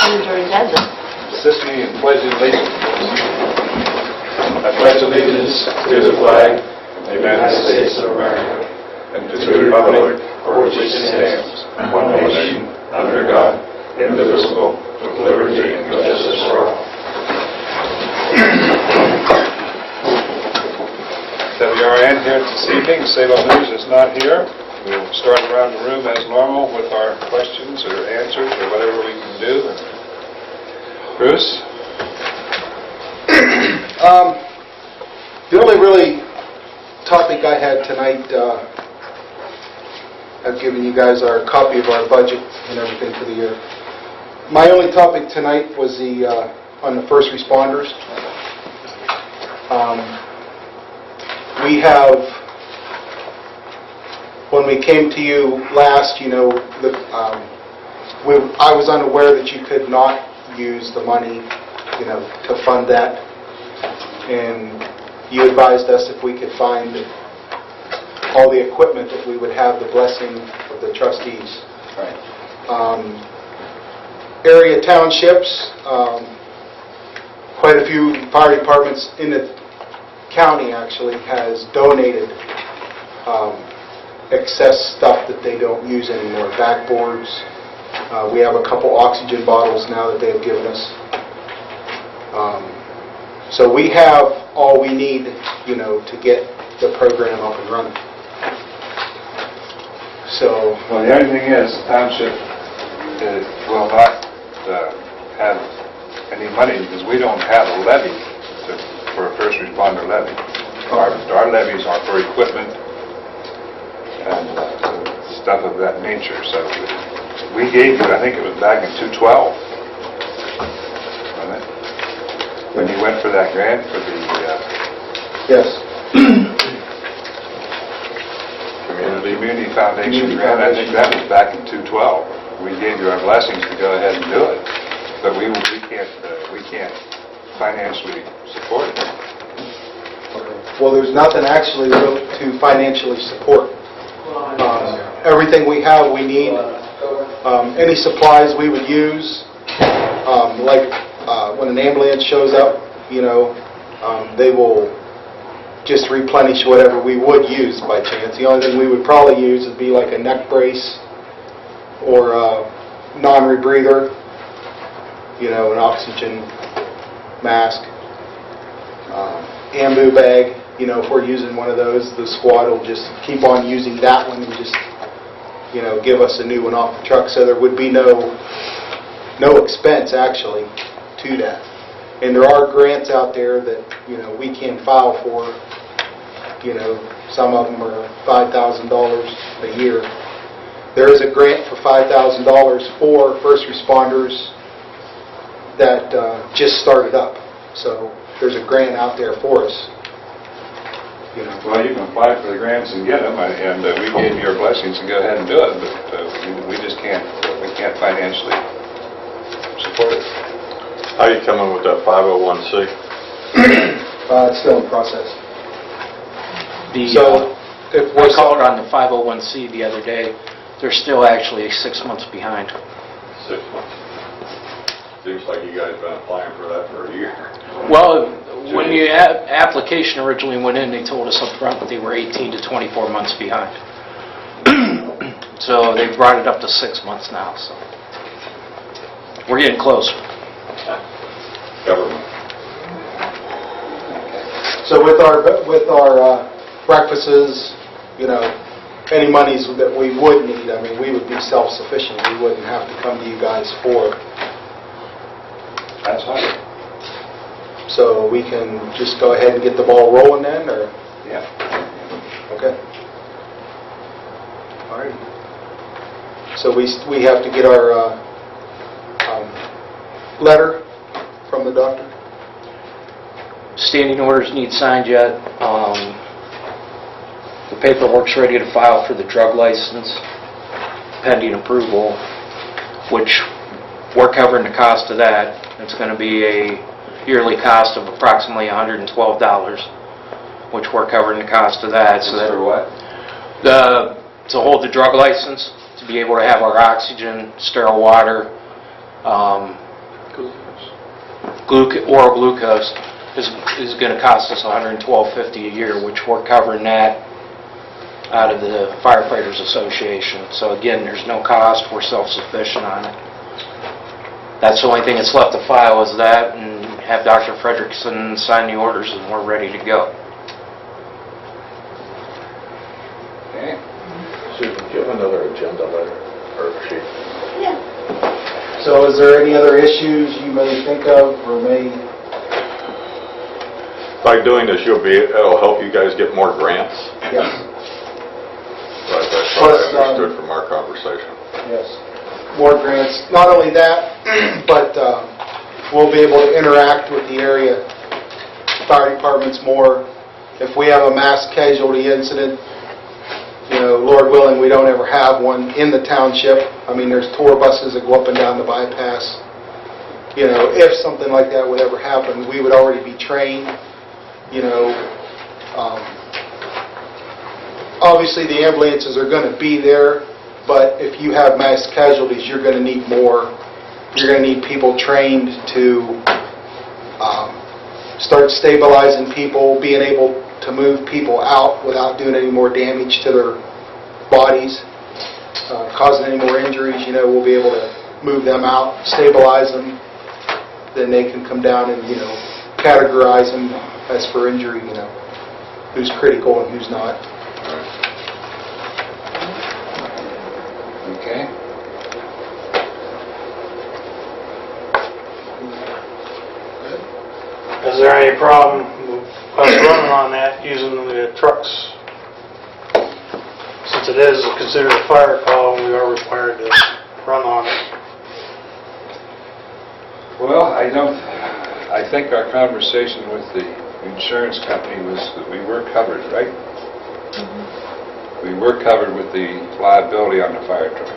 Majority has it. Assist me in pledging allegiance. I pledge allegiance to the flag of the United States of America and to the republic for which it stands, one nation, under God, indivisible, with liberty and justice for all. WRN here this evening. Salem News is not here. We'll start around the room as normal with our questions or answers or whatever we can do. Bruce? The only really topic I had tonight, I've given you guys our copy of our budget and everything for the year. My only topic tonight was on the first responders. We have, when we came to you last, I was unaware that you could not use the money, to fund that. And you advised us if we could find all the equipment that we would have the blessing of the trustees. Right. Area townships, quite a few fire departments in the county actually has donated excess stuff that they don't use anymore, backboards. We have a couple oxygen bottles now that they have given us. So we have all we need, to get the program up and running. So, Well, the only thing is, the township will not have any money because we don't have a levy for a first responder levy. Our levies are for equipment and stuff of that nature. So we gave you, I think it was back in 2012, wasn't it? When you went for that grant for the yes. Community Foundation grant. I think that was back in 2012. We gave you our blessings to go ahead and do it, but we can't financially support it. Well, there's nothing actually to financially support. Everything we have, we need. Any supplies we would use, like when an ambulance shows up, they will just replenish whatever we would use by chance. The only thing we would probably use would be like a neck brace or a non-rebreather, an oxygen mask, ambu bag. If we're using one of those, the squad will just keep on using that one and just, give us a new one off the truck. So there would be no expense actually to that. And there are grants out there that, we can file for. Some of them are $5,000 a year. There is a grant for $5,000 for first responders that just started up. So there's a grant out there for us. Well, you can apply for the grants and get them, and we gave you your blessings and go ahead and do it, but we just can't financially support it. How are you coming with that 501c? It's still in process. So if we called on the 501c the other day, they're still actually 6 months behind. 6 months. Seems like you guys have been applying for that for a year. Well, when the application originally went in, they told us up front that they were 18 to 24 months behind. So they brought it up to 6 months now. So we're getting closer. Government. So with our breakfasts, any monies that we would need, we would be self-sufficient. We wouldn't have to come to you guys for it. That's right. So we can just go ahead and get the ball rolling then, or? Yeah. Okay. All right. So we have to get our letter from the doctor? Standing orders need signed yet. The paperwork's ready to file for the drug license, pending approval, which we're covering the cost of that. It's going to be a yearly cost of approximately $112, which we're covering the cost of that. So that for what? To hold the drug license, to be able to have our oxygen, sterile water, oral glucose is going to cost us $112.50 a year, which we're covering that out of the Firefighters Association. So again, there's no cost. We're self-sufficient on it. That's the only thing that's left to file is that, and have Dr. Fredrickson sign the orders, and we're ready to go. Okay. Susan, do you have another agenda letter or sheet? Yeah. So is there any other issues you may think of or may... By doing this, it'll help you guys get more grants? Yes. That's what Plus, I understood from our conversation. Yes. More grants. Not only that, but we'll be able to interact with the area fire departments more. If we have a mass casualty incident, you know, Lord willing, we don't ever have one in the township. I mean, there's tour buses that go up and down the bypass. You know, if something like that would ever happen, we would already be trained. You know, obviously the ambulances are going to be there, but if you have mass casualties, you're going to need more. You're going to need people trained to start stabilizing people, being able to move people out without doing any more damage to their bodies, causing any more injuries. You know, we'll be able to move them out, stabilize them, then they can come down and, you know, categorize them as for injury, you know, who's critical and who's not. Okay. Is there any problem with us running on that using the trucks? Since it is considered a fire call, we are required to run on it. Well, I think our conversation with the insurance company was that we were covered, right? We were covered with the liability on the fire truck.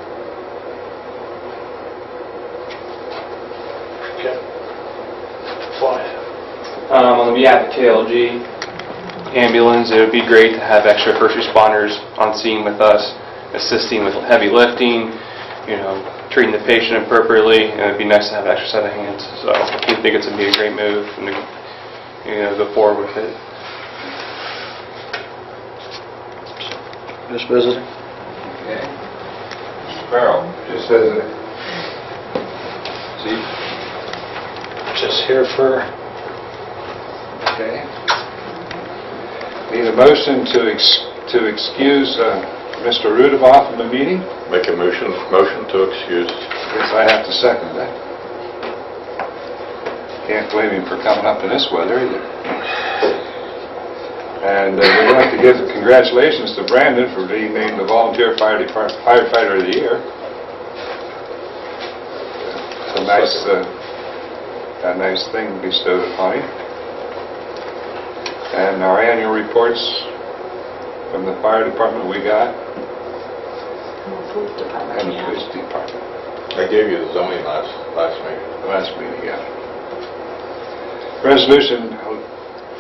Okay. Why? On behalf of KLG ambulance, it would be great to have extra first responders on scene with us, assisting with heavy lifting, you know, treating the patient appropriately, and it'd be nice to have an extra set of hands. So we think it's going to be a great move and, you know, go forward with it. Just visiting. Okay. Sparrow, just as a... See? Just here for... Okay. Need a motion to excuse Mr. Rudevoff from the meeting? Make a motion to excuse. Guess I have to second that. Can't blame him for coming up in this weather either. And we'd like to give congratulations to Brandon for being named the Volunteer Firefighter of the Year. It's a nice thing bestowed upon him. And our annual reports from the fire department we got. And the police department. And the yeah. police department. I gave you the zoning last meeting. Last meeting, yeah. Resolution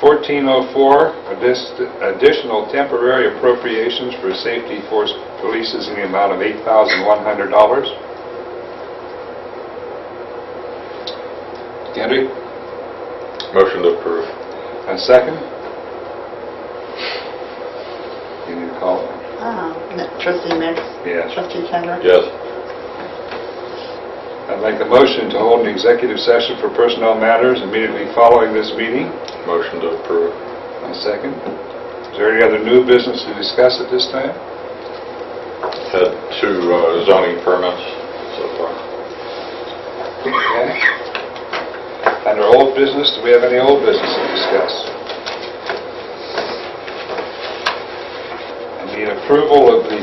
1404, additional temporary appropriations for safety force polices in the amount of $8,100. Henry? Motion to approve. A second? You need to call it. Trustee Mix? Yes. Trustee Kendrick? Yes. I'd like a motion to hold an executive session for personnel matters immediately following this meeting. Motion to approve. A second. Is there any other new business to discuss at this time? Had 2 zoning permits so far. Okay. Under old business, do we have any old business to discuss? I need approval of the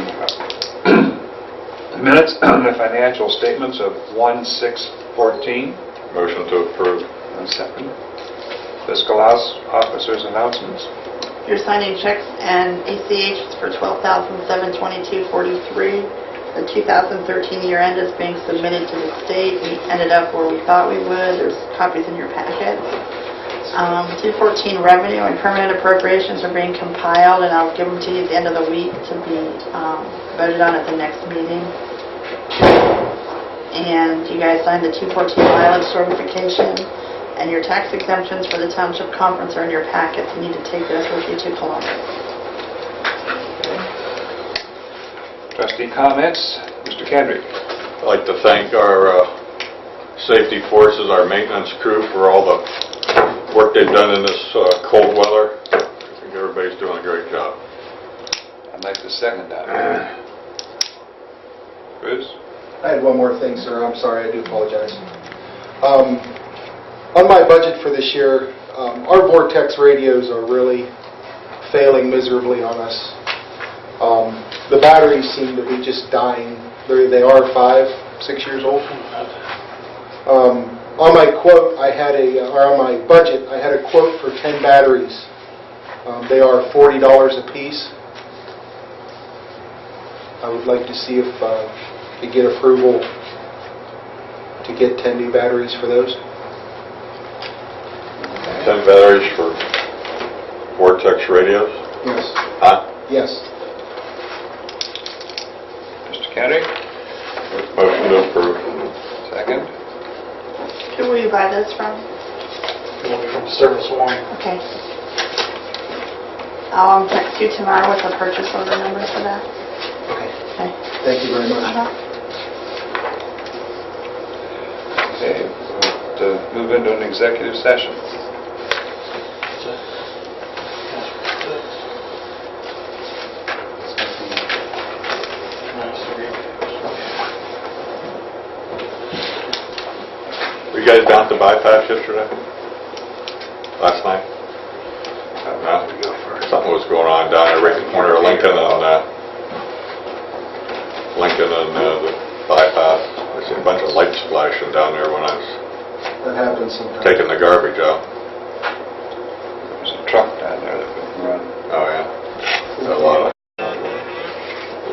minutes on the financial statements of 1/6/14. Motion to approve. One second. Fiscal officers' announcements. You're signing checks and ACH for $12,722.43. The 2013 year end is being submitted to the state. We ended up where we thought we would. There's copies in your packet. 214 revenue and permanent appropriations are being compiled, and I'll give them to you at the end of the week to be voted on at the next meeting. and you guys signed the 214 mileage certification, and your tax exemptions for the township conference are in your packets. You need to take those with you to Columbus. Trustee comments? Mr. Kendrick? I'd like to thank our safety forces, our maintenance crew, for all the work they've done in this cold weather. I think everybody's doing a great job. I'd like to second that. Bruce? I had one more thing, sir. I'm sorry, I do apologize. On my budget for this year, our Vortex radios are really failing miserably on us. The batteries seem to be just dying. They are 5-6 years old. On my quote, on my budget, I had a quote for 10 batteries. They are $40 a piece. I would like to see if to get approval to get 10 new batteries for those. 10 batteries for Vortex radios? Yes. Huh? Yes. Mr. Kendrick? Motion to approve. Second. Who will you buy those from? It'll be from Service One. Okay. I'll text you tomorrow with the purchase order number for that. Okay. Okay. Thank you very much. Okay, we'll move into an executive session. Were you guys down at the bypass yesterday? Last night? No? Something was going on down there right in the corner of Lincoln and the bypass. I seen a bunch of lights flashing down there when I was That happens sometimes. taking the garbage out.